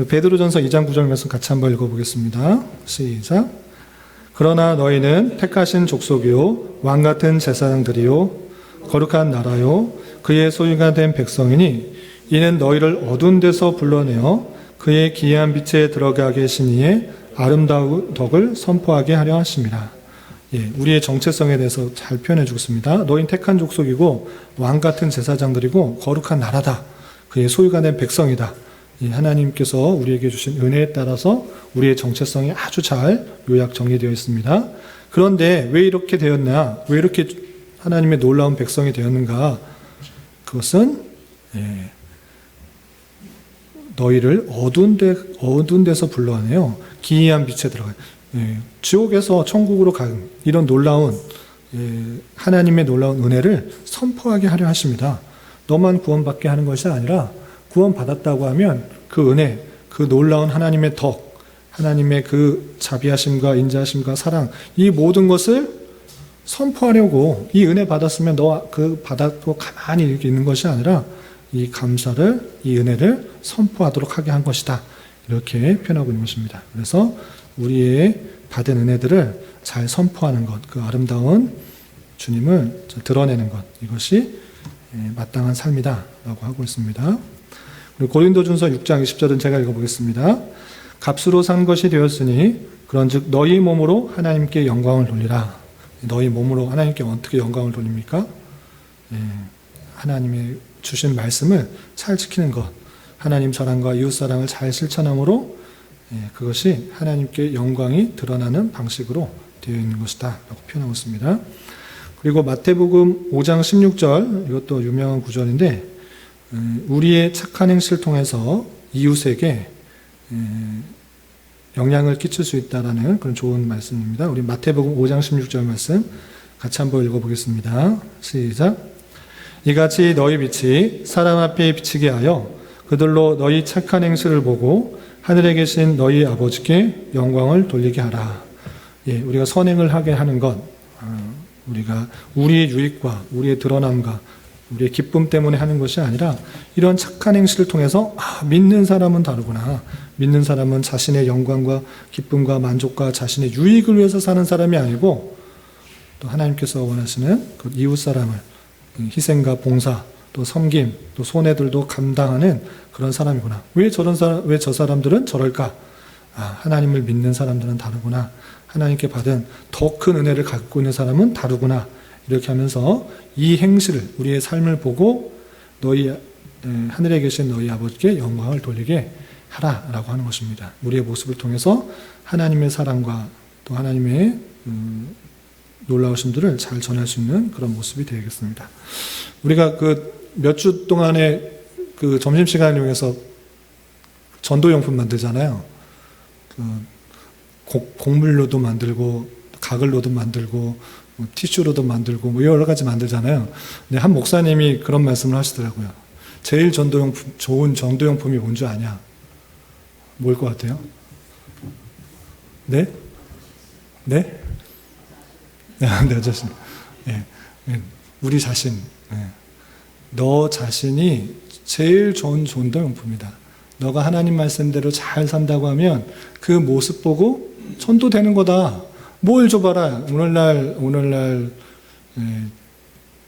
베드로전서 2장 9절 말씀 같이 한번 읽어보겠습니다. 시작. 그러나 너희는 택하신 족속이요 왕같은 제사장들이요 거룩한 나라요 그의 소유가 된 백성이니 이는 너희를 어두운 데서 불러내어 그의 기이한 빛에 들어가게 하신 이의 아름다운 덕을 선포하게 하려 하심이라. 우리의 정체성에 대해서 잘 표현해 주겠습니다. 너희는 택한 족속이고 왕같은 제사장들이고 거룩한 나라다. 그의 소유가 된 백성이다. 하나님께서 우리에게 주신 은혜에 따라서 우리의 정체성이 아주 잘 요약 정리되어 있습니다. 그런데 왜 이렇게 되었나? 왜 이렇게 하나님의 놀라운 백성이 되었는가? 그것은 너희를 어두운 데서 불러내요. 기이한 빛에 들어가요. 지옥에서 천국으로 가는 이런 놀라운 하나님의 놀라운 은혜를 선포하게 하려 하십니다. 너만 구원받게 하는 것이 아니라 구원받았다고 하면 그 은혜, 그 놀라운 하나님의 덕, 하나님의 그 자비하심과 인자하심과 사랑, 이 모든 것을 선포하려고, 이 은혜 받았으면 너 그 받았고 가만히 이렇게 있는 것이 아니라 이 감사를, 이 은혜를 선포하도록 하게 한 것이다. 이렇게 표현하고 있는 것입니다. 그래서 우리의 받은 은혜들을 잘 선포하는 것, 그 아름다운 주님을 드러내는 것, 이것이 마땅한 삶이다라고 하고 있습니다. 그리고 고린도전서 6장 20절은 제가 읽어보겠습니다. 값으로 산 것이 되었으니 그런즉 너희 몸으로 하나님께 영광을 돌리라. 너희 몸으로 하나님께 어떻게 영광을 돌립니까? 하나님의 주신 말씀을 잘 지키는 것, 하나님 사랑과 이웃 사랑을 잘 실천함으로 그것이 하나님께 영광이 드러나는 방식으로 되어 있는 것이다 라고 표현하고 있습니다. 그리고 마태복음 5장 16절, 이것도 유명한 구절인데 우리의 착한 행실을 통해서 이웃에게 영향을 끼칠 수 있다라는 그런 좋은 말씀입니다. 우리 마태복음 5장 16절 말씀 같이 한번 읽어보겠습니다. 시작. 이같이 너희 빛이 사람 앞에 비치게 하여 그들로 너희 착한 행실을 보고 하늘에 계신 너희 아버지께 영광을 돌리게 하라. 우리가 선행을 하게 하는 것, 우리가 우리의 유익과 우리의 드러남과 우리의 기쁨 때문에 하는 것이 아니라 이런 착한 행실을 통해서 믿는 사람은 다르구나. 믿는 사람은 자신의 영광과 기쁨과 만족과 자신의 유익을 위해서 사는 사람이 아니고 또 하나님께서 원하시는 그 이웃 사람을 희생과 봉사 또 섬김 또 손해들도 감당하는 그런 사람이구나. 왜 저 사람들은 저럴까? 하나님을 믿는 사람들은 다르구나. 하나님께 받은 더 큰 은혜를 갖고 있는 사람은 다르구나. 이렇게 하면서 이 행실을 우리의 삶을 보고 너희 하늘에 계신 너희 아버지께 영광을 돌리게 하라라고 하는 것입니다. 우리의 모습을 통해서 하나님의 사랑과 또 하나님의 놀라우심들을 잘 전할 수 있는 그런 모습이 되겠습니다. 우리가 그 몇 주 동안에 그 점심시간을 이용해서 전도용품 만들잖아요. 곡물로도 만들고 가글로도 만들고 티슈로도 만들고 뭐 여러 가지 만들잖아요. 근데 한 목사님이 그런 말씀을 하시더라고요. 제일 좋은 전도용품이 뭔 줄 아냐? 뭘 것 같아요? 네? 네? 내 자신. 우리 자신. 너 자신이 제일 좋은 전도용품이다. 너가 하나님 말씀대로 잘 산다고 하면 그 모습 보고 전도되는 거다. 뭘 줘봐라. 오늘날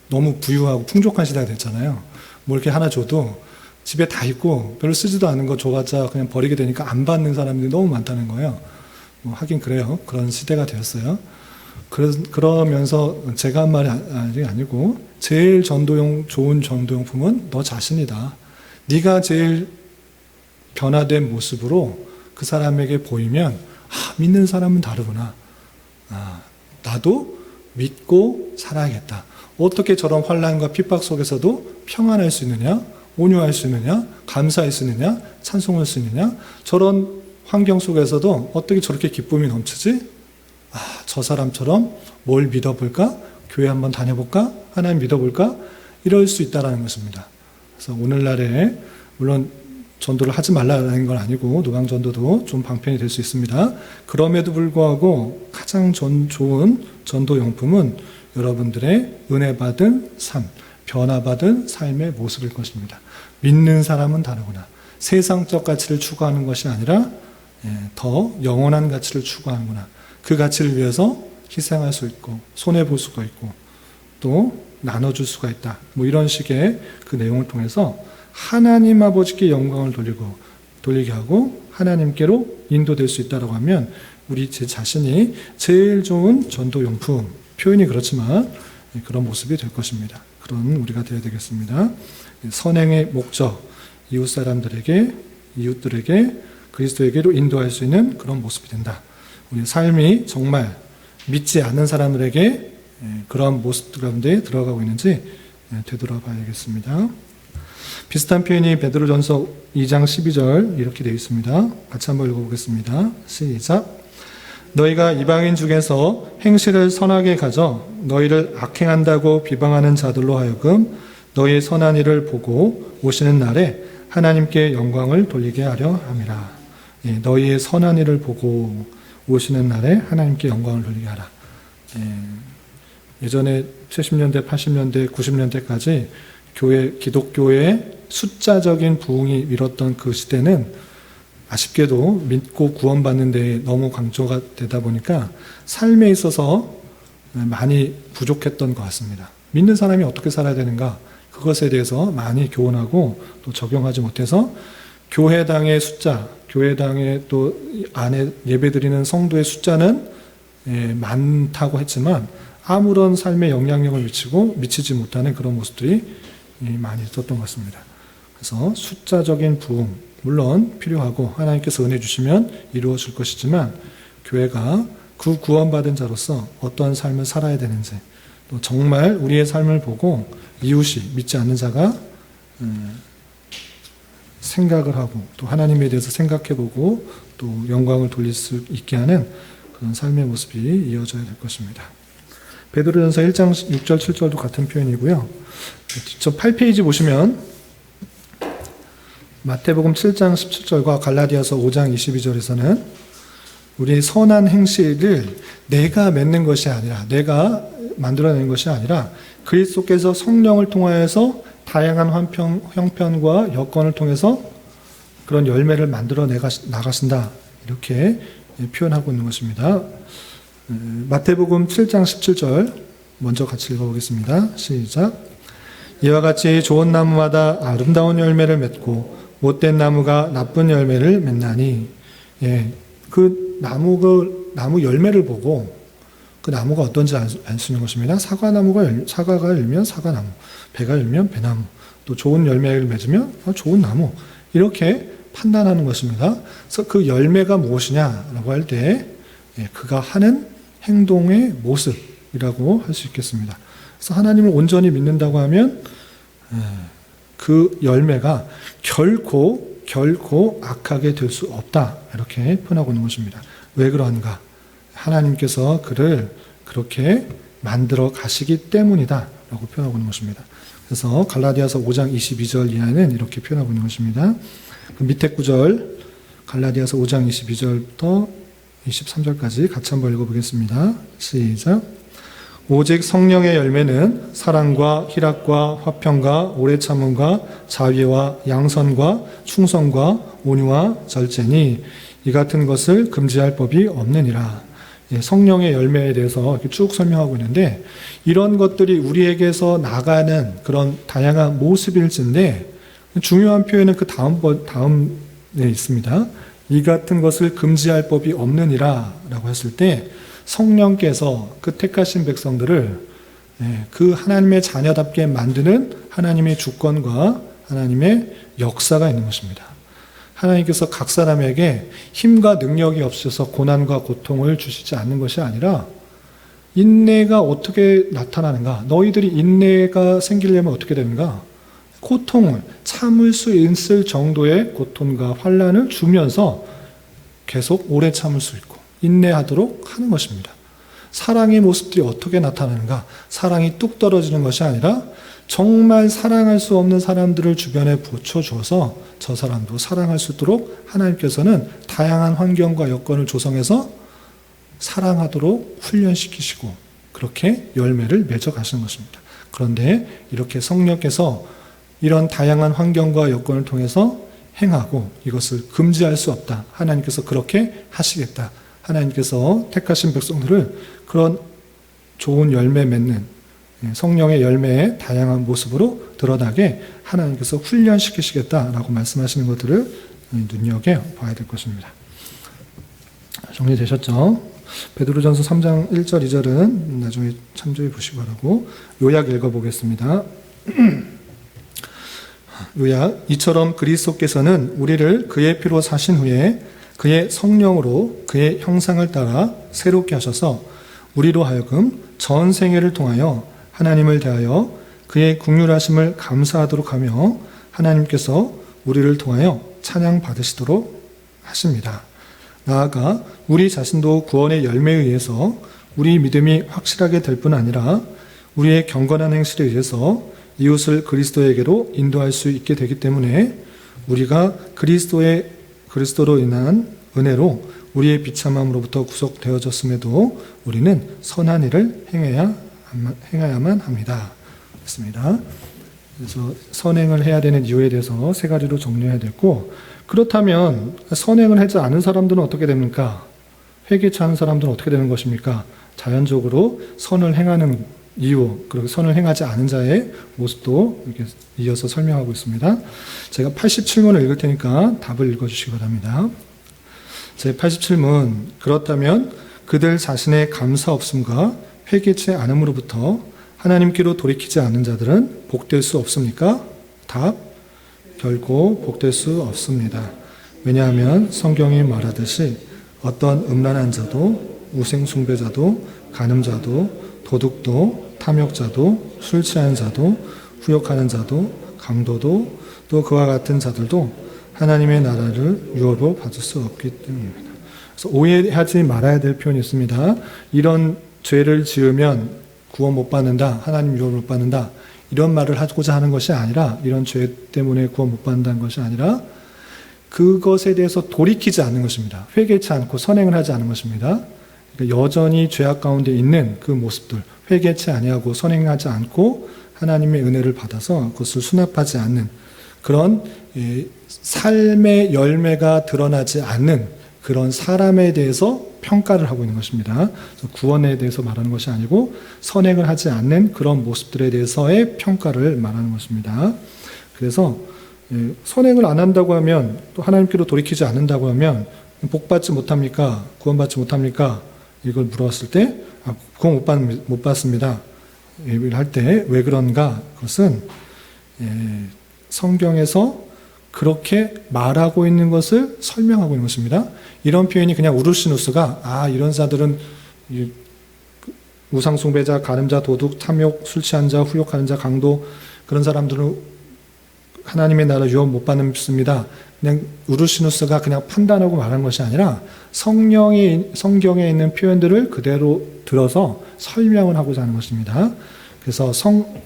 너무 부유하고 풍족한 시대가 됐잖아요. 뭐 이렇게 하나 줘도 집에 다 있고 별로 쓰지도 않은 거 줘봤자 그냥 버리게 되니까 안 받는 사람들이 너무 많다는 거예요. 뭐 하긴 그래요. 그런 시대가 되었어요. 그러면서 제가 한 말이 아니고 제일 좋은 전도용품은 너 자신이다. 네가 제일 변화된 모습으로 그 사람에게 보이면 믿는 사람은 다르구나. 나도 믿고 살아야겠다. 어떻게 저런 환난과 핍박 속에서도 평안할 수 있느냐? 온유할 수 있느냐? 감사할 수 있느냐? 찬송할 수 있느냐? 저런 환경 속에서도 어떻게 저렇게 기쁨이 넘치지? 저 사람처럼 뭘 믿어볼까? 교회 한번 다녀볼까? 하나님 믿어볼까? 이럴 수 있다는 것입니다. 그래서 오늘날에 물론 전도를 하지 말라는 건 아니고 노방전도도 좀 방편이 될 수 있습니다. 그럼에도 불구하고 가장 좋은 전도용품은 여러분들의 은혜받은 삶, 변화받은 삶의 모습일 것입니다. 믿는 사람은 다르구나. 세상적 가치를 추구하는 것이 아니라 더 영원한 가치를 추구하는구나. 그 가치를 위해서 희생할 수 있고 손해볼 수가 있고 또 나눠줄 수가 있다. 이런 식의 그 내용을 통해서 하나님 아버지께 영광을 돌리게 하고 하나님께로 인도될 수 있다고 하면 우리 제 자신이 제일 좋은 전도용품, 표현이 그렇지만 그런 모습이 될 것입니다. 그런 우리가 되어야 되겠습니다. 선행의 목적, 이웃들에게 그리스도에게로 인도할 수 있는 그런 모습이 된다. 우리 삶이 정말 믿지 않는 사람들에게 그러한 모습 가운데 들어가고 있는지 되돌아봐야겠습니다. 비슷한 표현이 베드로전서 2장 12절 이렇게 되어 있습니다. 같이 한번 읽어보겠습니다. 시작. 너희가 이방인 중에서 행실을 선하게 가져 너희를 악행한다고 비방하는 자들로 하여금 너희의 선한 일을 보고 오시는 날에 하나님께 영광을 돌리게 하려 함이라. 너희의 선한 일을 보고 오시는 날에 하나님께 영광을 돌리게 하라. 예전에 70년대, 80년대, 90년대까지 기독교의 숫자적인 부흥이 일었던 그 시대는 아쉽게도 믿고 구원받는 데 너무 강조가 되다 보니까 삶에 있어서 많이 부족했던 것 같습니다. 믿는 사람이 어떻게 살아야 되는가, 그것에 대해서 많이 교훈하고 또 적용하지 못해서 교회당의 숫자, 교회당의 또 안에 예배드리는 성도의 숫자는 많다고 했지만 아무런 삶에 영향력을 미치지 못하는 그런 모습들이 많이 있었던 것 같습니다. 그래서 숫자적인 부흥, 물론 필요하고 하나님께서 은혜 주시면 이루어질 것이지만 교회가 그 구원받은 자로서 어떠한 삶을 살아야 되는지, 또 정말 우리의 삶을 보고 이웃이 믿지 않는 자가 생각을 하고 또 하나님에 대해서 생각해보고 또 영광을 돌릴 수 있게 하는 그런 삶의 모습이 이어져야 될 것입니다. 베드로전서 1장 6절 7절도 같은 표현이고요. 뒷쪽 8페이지 보시면 마태복음 7장 17절과 갈라디아서 5장 22절에서는 우리 선한 행실을 내가 맺는 것이 아니라, 내가 만들어내는 것이 아니라 그리스도께서 성령을 통하여서 다양한 형편과 여건을 통해서 그런 열매를 만들어 나가신다, 이렇게 표현하고 있는 것입니다. 마태복음 7장 17절 먼저 같이 읽어보겠습니다. 시작. 이와 같이 좋은 나무마다 아름다운 열매를 맺고 못된 나무가 나쁜 열매를 맺나니, 그 나무 열매를 보고 그 나무가 어떤지 알 수 있는 것입니다. 사과가 열면 사과나무, 배가 열면 배나무, 또 좋은 열매를 맺으면 좋은 나무, 이렇게 판단하는 것입니다. 그래서 그 열매가 무엇이냐라고 할 때 그가 하는 행동의 모습이라고 할 수 있겠습니다. 그래서 하나님을 온전히 믿는다고 하면 그 열매가 결코 악하게 될 수 없다, 이렇게 표현하고 있는 것입니다. 왜 그러한가? 하나님께서 그를 그렇게 만들어 가시기 때문이다 라고 표현하고 있는 것입니다. 그래서 갈라디아서 5장 22절 이하는 이렇게 표현하고 있는 것입니다. 그 밑에 구절 갈라디아서 5장 22절부터 23절까지 같이 한번 읽어보겠습니다. 시작. 오직 성령의 열매는 사랑과 희락과 화평과 오래 참음과 자비와 양선과 충성과 온유와 절제니 이 같은 것을 금지할 법이 없느니라. 성령의 열매에 대해서 이렇게 쭉 설명하고 있는데, 이런 것들이 우리에게서 나가는 그런 다양한 모습일진데, 중요한 표현은 그 다음에 있습니다. 이 같은 것을 금지할 법이 없느니라 라고 했을 때 성령께서 그 택하신 백성들을 그 하나님의 자녀답게 만드는 하나님의 주권과 하나님의 역사가 있는 것입니다. 하나님께서 각 사람에게 힘과 능력이 없어서 고난과 고통을 주시지 않는 것이 아니라 인내가 어떻게 나타나는가? 너희들이 인내가 생기려면 어떻게 되는가? 고통을 참을 수 있을 정도의 고통과 환난을 주면서 계속 오래 참을 수 있고 인내하도록 하는 것입니다. 사랑의 모습들이 어떻게 나타나는가? 사랑이 뚝 떨어지는 것이 아니라 정말 사랑할 수 없는 사람들을 주변에 붙여줘서 저 사람도 사랑할 수 있도록 하나님께서는 다양한 환경과 여건을 조성해서 사랑하도록 훈련시키시고 그렇게 열매를 맺어가시는 것입니다. 그런데 이렇게 성령께서 이런 다양한 환경과 여건을 통해서 행하고 이것을 금지할 수 없다. 하나님께서 그렇게 하시겠다. 하나님께서 택하신 백성들을 그런 좋은 열매 맺는 성령의 열매의 다양한 모습으로 드러나게 하나님께서 훈련시키시겠다라고 말씀하시는 것들을 눈여겨봐야 될 것입니다. 정리되셨죠? 베드로전서 3장 1절 2절은 나중에 참조해 보시기 바라고 요약 읽어보겠습니다. 요약. 이처럼 그리스도께서는 우리를 그의 피로 사신 후에 그의 성령으로 그의 형상을 따라 새롭게 하셔서 우리로 하여금 전 생애를 통하여 하나님을 대하여 그의 긍휼하심을 감사하도록 하며 하나님께서 우리를 통하여 찬양 받으시도록 하십니다. 나아가 우리 자신도 구원의 열매에 의해서 우리 믿음이 확실하게 될 뿐 아니라 우리의 경건한 행실에 의해서 이웃을 그리스도에게로 인도할 수 있게 되기 때문에 우리가 그리스도로 인한 은혜로 우리의 비참함으로부터 구속되어졌음에도 우리는 선한 일을 행해야만 합니다. 그렇습니다. 그래서 선행을 해야 되는 이유에 대해서 세 가지로 정리해야 되고, 그렇다면 선행을 하지 않은 사람들은 어떻게 됩니까? 회개치 않은 사람들은 어떻게 되는 것입니까? 자연적으로 선을 행하는 이유, 그리고 선을 행하지 않은 자의 모습도 이렇게 이어서 설명하고 있습니다. 제가 87문을 읽을 테니까 답을 읽어주시기 바랍니다. 제 87문. 그렇다면 그들 자신의 감사 없음과 회개치 않음으로부터 하나님께로 돌이키지 않는 자들은 복될 수 없습니까? 답. 결코 복될 수 없습니다. 왜냐하면 성경이 말하듯이 어떤 음란한 자도 우생숭배자도 간음자도 도둑도 탐욕자도 술 취한 자도 후욕하는 자도 강도도 또 그와 같은 자들도 하나님의 나라를 유업으로 받을 수 없기 때문입니다. 그래서 오해하지 말아야 될 표현이 있습니다. 이런 죄를 지으면 구원 못 받는다, 하나님 유업을 못 받는다, 이런 말을 하고자 하는 것이 아니라, 이런 죄 때문에 구원 못 받는다는 것이 아니라 그것에 대해서 돌이키지 않는 것입니다. 회개치 않고 선행을 하지 않는 것입니다. 그러니까 여전히 죄악 가운데 있는 그 모습들, 회개치 아니하고 선행하지 않고 하나님의 은혜를 받아서 그것을 수납하지 않는 그런 삶의 열매가 드러나지 않는 그런 사람에 대해서 평가를 하고 있는 것입니다. 구원에 대해서 말하는 것이 아니고 선행을 하지 않는 그런 모습들에 대해서의 평가를 말하는 것입니다. 그래서 선행을 안 한다고 하면, 또 하나님께로 돌이키지 않는다고 하면 복받지 못합니까? 구원받지 못합니까? 이걸 물었을 때 구원 못 받습니다. 예비를 할 때 왜 그런가? 그것은 성경에서 그렇게 말하고 있는 것을 설명하고 있는 것입니다. 이런 표현이 그냥 우르시누스가 이런 자들은 우상숭배자, 간음자, 도둑, 탐욕, 술 취한 자, 후욕하는 자, 강도, 그런 사람들은 하나님의 나라 유업 못 받습니다. 그냥 우르시누스가 그냥 판단하고 말한 것이 아니라 성경에 있는 표현들을 그대로 들어서 설명을 하고자 하는 것입니다. 그래서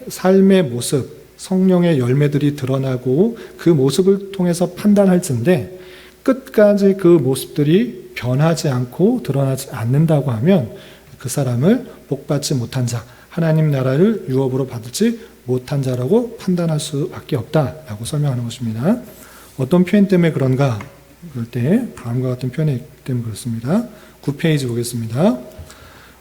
삶의 모습, 성령의 열매들이 드러나고 그 모습을 통해서 판단할 텐데, 끝까지 그 모습들이 변하지 않고 드러나지 않는다고 하면 그 사람을 복받지 못한 자, 하나님 나라를 유업으로 받지 못한 자라고 판단할 수밖에 없다라고 설명하는 것입니다. 어떤 표현 때문에 그런가? 그럴 때 다음과 같은 표현 때문에 그렇습니다. 9페이지 보겠습니다.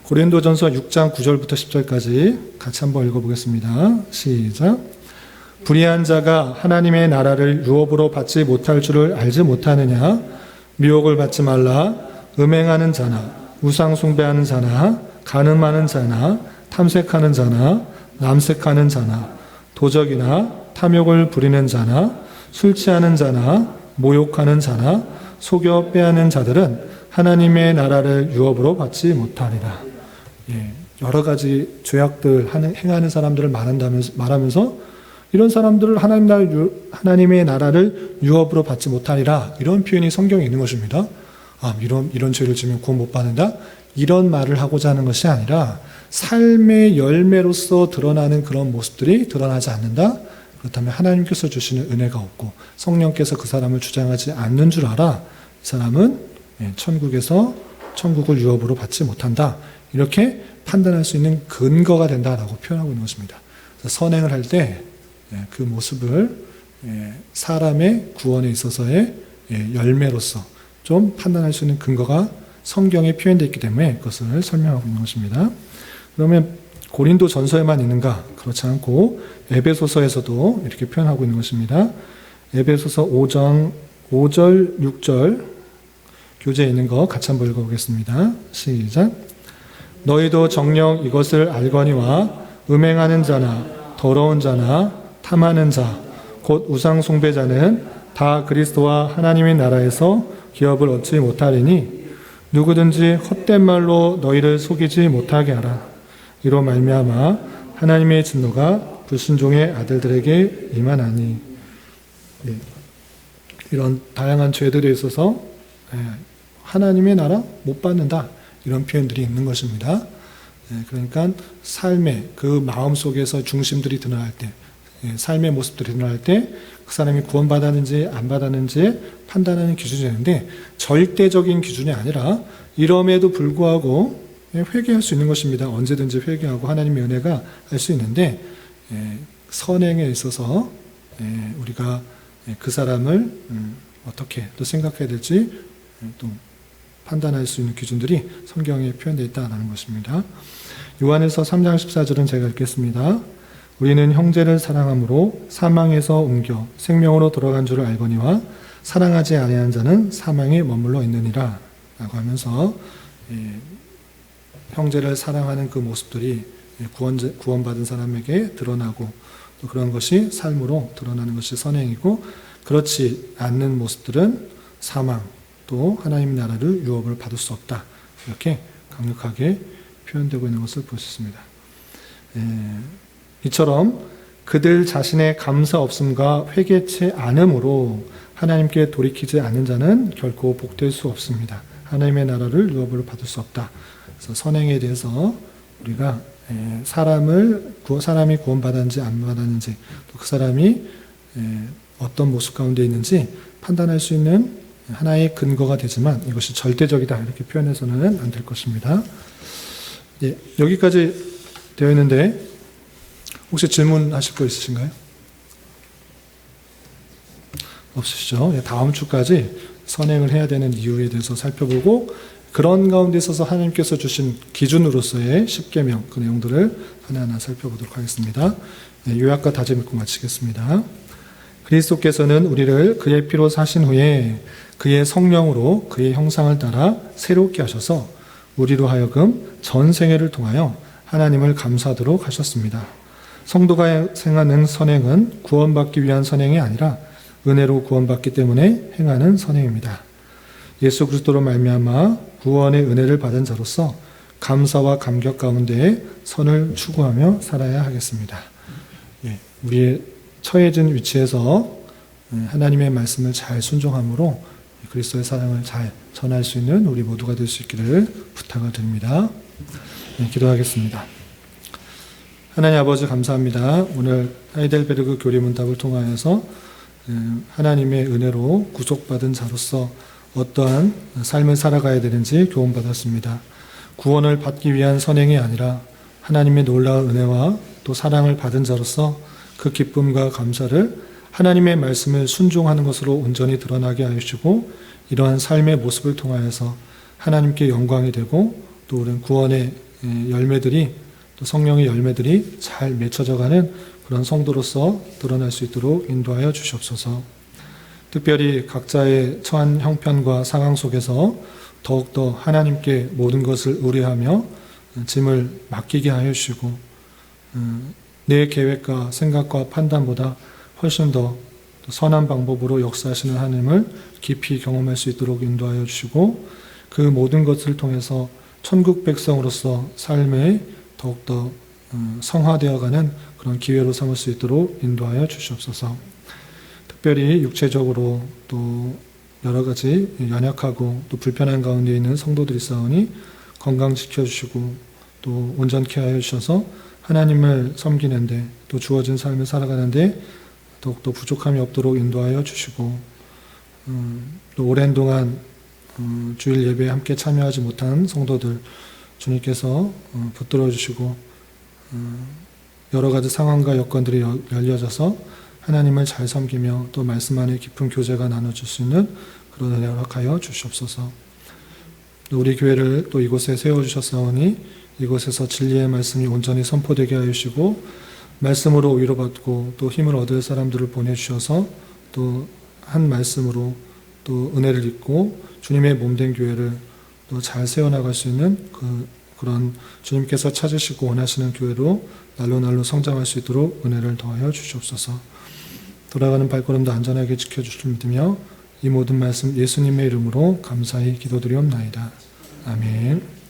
고린도전서 6장 9절부터 10절까지 같이 한번 읽어보겠습니다. 시작. 불의한 자가 하나님의 나라를 유업으로 받지 못할 줄을 알지 못하느냐? 미혹을 받지 말라. 음행하는 자나 우상 숭배하는 자나 간음하는 자나 탐색하는 자나 남색하는 자나 도적이나 탐욕을 부리는 자나 술 취하는 자나 모욕하는 자나 속여 빼앗는 자들은 하나님의 나라를 유업으로 받지 못하리라. 여러 가지 죄악들 행하는 사람들을 말하면서 이런 사람들을 하나님의 나라를 유업으로 받지 못하리라. 이런 표현이 성경에 있는 것입니다. 이런 죄를 지면 구원 못 받는다? 이런 말을 하고자 하는 것이 아니라 삶의 열매로서 드러나는 그런 모습들이 드러나지 않는다? 그렇다면 하나님께서 주시는 은혜가 없고 성령께서 그 사람을 주장하지 않는 줄 알아. 이 사람은 천국을 유업으로 받지 못한다. 이렇게 판단할 수 있는 근거가 된다라고 표현하고 있는 것입니다. 선행을 할 때 그 모습을 사람의 구원에 있어서의 열매로서 좀 판단할 수 있는 근거가 성경에 표현되어 있기 때문에 그것을 설명하고 있는 것입니다. 그러면 고린도 전서에만 있는가? 그렇지 않고 에베소서에서도 이렇게 표현하고 있는 것입니다. 에베소서 5장 5절 6절 교재에 있는 거 같이 한번 읽어보겠습니다. 시작. 너희도 정녕 이것을 알거니와 음행하는 자나 더러운 자나 탐하는 자 곧 우상 숭배자는 다 그리스도와 하나님의 나라에서 기업을 얻지 못하리니 누구든지 헛된 말로 너희를 속이지 못하게 하라. 이로 말미암아 하나님의 진노가 불순종의 아들들에게 임하나니. 이런 다양한 죄들에 있어서 하나님의 나라 못 받는다. 이런 표현들이 있는 것입니다. 그러니까 삶의 그 마음 속에서 중심들이 드러날 때, 삶의 모습들이 드러날 때 그 사람이 구원받았는지 안 받았는지 판단하는 기준이 되는데 절대적인 기준이 아니라 이럼에도 불구하고 회개할 수 있는 것입니다. 언제든지 회개하고 하나님의 은혜가 할 수 있는데 선행에 있어서 우리가 그 사람을 어떻게 또 생각해야 될지 또 판단할 수 있는 기준들이 성경에 표현되어 있다는 것입니다. 요한일서 3장 14절은 제가 읽겠습니다. 우리는 형제를 사랑함으로 사망에서 옮겨 생명으로 돌아간 줄을 알거니와 사랑하지 아니하는 자는 사망에 머물러 있느니라 라고 하면서 형제를 사랑하는 그 모습들이 구원받은 사람에게 드러나고 또 그런 것이 삶으로 드러나는 것이 선행이고 그렇지 않는 모습들은 사망 또 하나님 나라를 유업을 받을 수 없다. 이렇게 강력하게 표현되고 있는 것을 볼 수 있습니다. 이처럼 그들 자신의 감사 없음과 회개치 않음으로 하나님께 돌이키지 않는 자는 결코 복될 수 없습니다. 하나님의 나라를 유업을 받을 수 없다. 그래서 선행에 대해서 우리가 사람이 구원받았는지 안 받았는지 또 그 사람이 어떤 모습 가운데 있는지 판단할 수 있는 하나의 근거가 되지만 이것이 절대적이다 이렇게 표현해서는 안 될 것입니다. 여기까지 되어 있는데 혹시 질문하실 거 있으신가요? 없으시죠? 다음 주까지 선행을 해야 되는 이유에 대해서 살펴보고 그런 가운데 있어서 하나님께서 주신 기준으로서의 10계명 그 내용들을 하나하나 살펴보도록 하겠습니다. 요약과 다짐 읽고 마치겠습니다. 그리스도께서는 우리를 그의 피로 사신 후에 그의 성령으로 그의 형상을 따라 새롭게 하셔서 우리로 하여금 전 생애를 통하여 하나님을 감사하도록 하셨습니다. 성도가 행하는 선행은 구원받기 위한 선행이 아니라 은혜로 구원받기 때문에 행하는 선행입니다. 예수 그리스도로 말미암아 구원의 은혜를 받은 자로서 감사와 감격 가운데 선을 추구하며 살아야 하겠습니다. 우리의 처해진 위치에서 하나님의 말씀을 잘 순종함으로 그리스도의 사랑을 잘 전할 수 있는 우리 모두가 될 수 있기를 부탁을 드립니다. 기도하겠습니다. 하나님 아버지 감사합니다. 오늘 하이델베르그 교리문답을 통하여서 하나님의 은혜로 구속받은 자로서 어떠한 삶을 살아가야 되는지 교훈받았습니다. 구원을 받기 위한 선행이 아니라 하나님의 놀라운 은혜와 또 사랑을 받은 자로서 그 기쁨과 감사를 하나님의 말씀을 순종하는 것으로 온전히 드러나게 하시고 이러한 삶의 모습을 통하여서 하나님께 영광이 되고 또 우리는 구원의 열매들이 또 성령의 열매들이 잘 맺혀져가는 그런 성도로서 드러날 수 있도록 인도하여 주시옵소서. 특별히 각자의 처한 형편과 상황 속에서 더욱더 하나님께 모든 것을 의뢰하며 짐을 맡기게 하여 주시고 내 계획과 생각과 판단보다 훨씬 더 선한 방법으로 역사하시는 하나님을 깊이 경험할 수 있도록 인도하여 주시고 그 모든 것을 통해서 천국 백성으로서 삶에 더욱더 성화되어가는 그런 기회로 삼을 수 있도록 인도하여 주시옵소서. 특별히 육체적으로 또 여러 가지 연약하고 또 불편한 가운데 있는 성도들이 있사오니 건강 지켜주시고 또 온전케 하여 주셔서 하나님을 섬기는데 또 주어진 삶을 살아가는데 더욱더 부족함이 없도록 인도하여 주시고 또 오랜 동안 주일 예배에 함께 참여하지 못한 성도들 주님께서 붙들어 주시고 여러 가지 상황과 여건들이 열려져서 하나님을 잘 섬기며 또 말씀 안에 깊은 교제가 나눠질 수 있는 그런 은혜 허락하여 주시옵소서. 우리 교회를 또 이곳에 세워주셨사오니 이곳에서 진리의 말씀이 온전히 선포되게 하여 주시고 말씀으로 위로받고 또 힘을 얻을 사람들을 보내주셔서 또 한 말씀으로 또 은혜를 입고 주님의 몸된 교회를 또 잘 세워나갈 수 있는 그런 주님께서 찾으시고 원하시는 교회로 날로 성장할 수 있도록 은혜를 더하여 주시옵소서. 돌아가는 발걸음도 안전하게 지켜주실 믿으며 이 모든 말씀 예수님의 이름으로 감사히 기도드리옵나이다. 아멘.